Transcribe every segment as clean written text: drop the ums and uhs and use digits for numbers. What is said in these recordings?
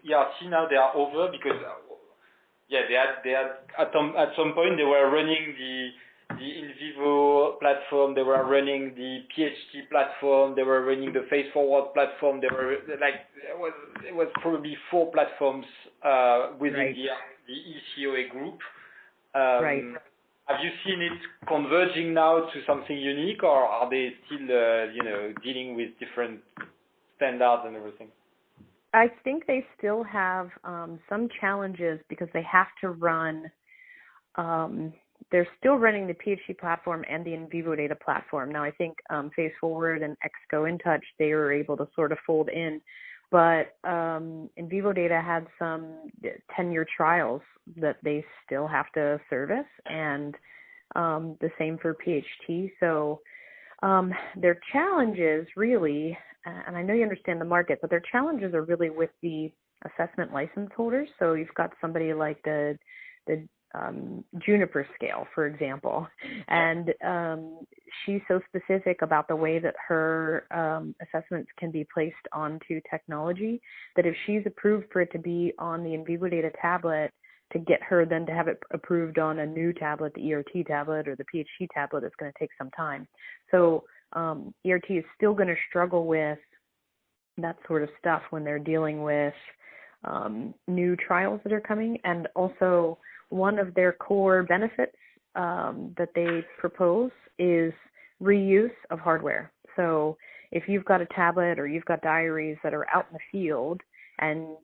ERT now they are over because they had at some point they were running the in vivo platform, they were running the PHT platform, they were running the face forward platform. They were like it was probably 4 platforms within the ECOA group. Right. Have you seen it converging now to something unique, or are they still, dealing with different standards and everything? I think they still have some challenges because they have to run. They're still running the PHP platform and the in vivo data platform. Now, I think Face Forward and XGO InTouch, they were able to sort of fold in. But in vivo data had some 10-year trials that they still have to service, and the same for PHT. So their challenges really, and I know you understand the market, but their challenges are really with the assessment license holders. So you've got somebody like the Juniper scale, for example, and she's so specific about the way that her assessments can be placed onto technology that if she's approved for it to be on the in vivo data tablet, to get her then to have it approved on a new tablet, the ERT tablet or the PHT tablet, it's going to take some time. So ERT is still going to struggle with that sort of stuff when they're dealing with new trials that are coming. And also one of their core benefits that they propose is reuse of hardware. So if you've got a tablet or you've got diaries that are out in the field and,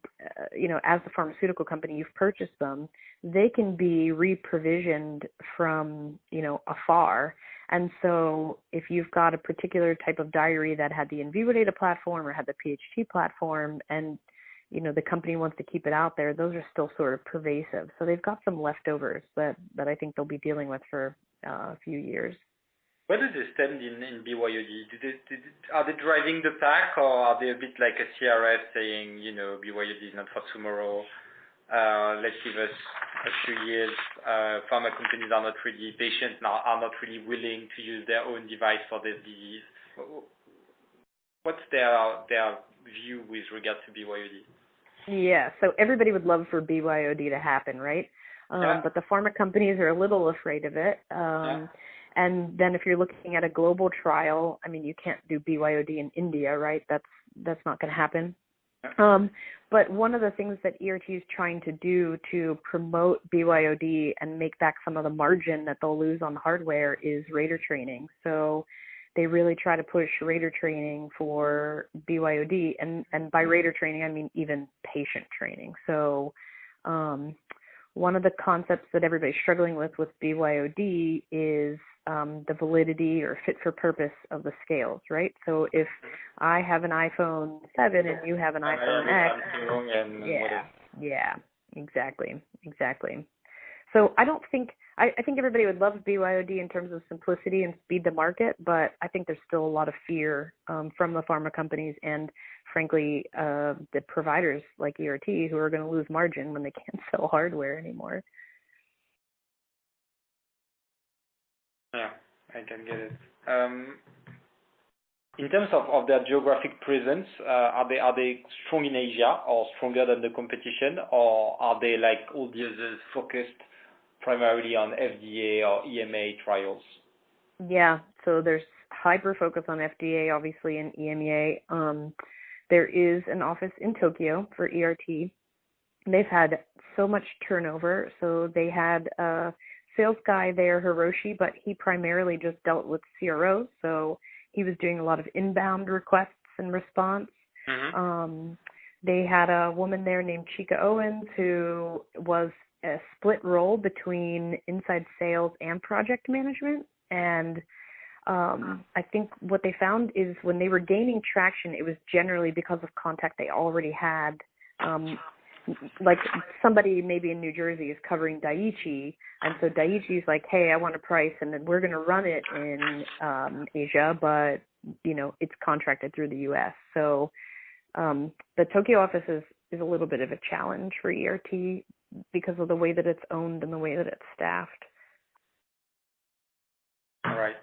as the pharmaceutical company, you've purchased them, they can be re-provisioned from, afar. And so if you've got a particular type of diary that had the in vivo data platform or had the PHT platform and, the company wants to keep it out there, those are still sort of pervasive. So they've got some leftovers that I think they'll be dealing with for a few years. Where do they stand in BYOD? Are they driving the pack, or are they a bit like a CRF saying, BYOD is not for tomorrow, let's give us a few years, pharma companies are not really, patients now are not really willing to use their own device for this disease? What's their view with regard to BYOD? Yeah, so everybody would love for BYOD to happen, right? But the pharma companies are a little afraid of it. And then if you're looking at a global trial, you can't do BYOD in India, right? That's not going to happen. But one of the things that ERT is trying to do to promote BYOD and make back some of the margin that they'll lose on hardware is rater training. So they really try to push rater training for BYOD. And by rater training, I mean even patient training. So one of the concepts that everybody's struggling with BYOD is the validity or fit for purpose of the scales, right? So if I have an iPhone 7 and you have an iPhone X, yeah, exactly. So I think everybody would love BYOD in terms of simplicity and speed to market, but I think there's still a lot of fear from the pharma companies and, frankly, the providers like ERT who are going to lose margin when they can't sell hardware anymore. Yeah, I can get it. In terms of their geographic presence, are they strong in Asia or stronger than the competition, or are they like all the others focused primarily on FDA or EMA trials? Yeah, so there's hyper focus on FDA, obviously, and EMEA. There is an office in Tokyo for ERT. They've had so much turnover, so they had a sales guy there, Hiroshi, but he primarily just dealt with CROs, so he was doing a lot of inbound requests and response. Mm-hmm. They had a woman there named Chika Owens who was a split role between inside sales and project management. And I think what they found is when they were gaining traction, it was generally because of contact they already had. Like somebody maybe in New Jersey is covering Daiichi, and so Daiichi's like, hey, I want a price, and then we're going to run it in Asia, but, it's contracted through the U.S. So the Tokyo office is a little bit of a challenge for ERT because of the way that it's owned and the way that it's staffed. All right.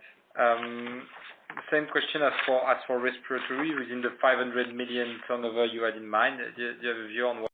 Same question as for respiratory, within the 500 million turnover you had in mind. Do you have a view on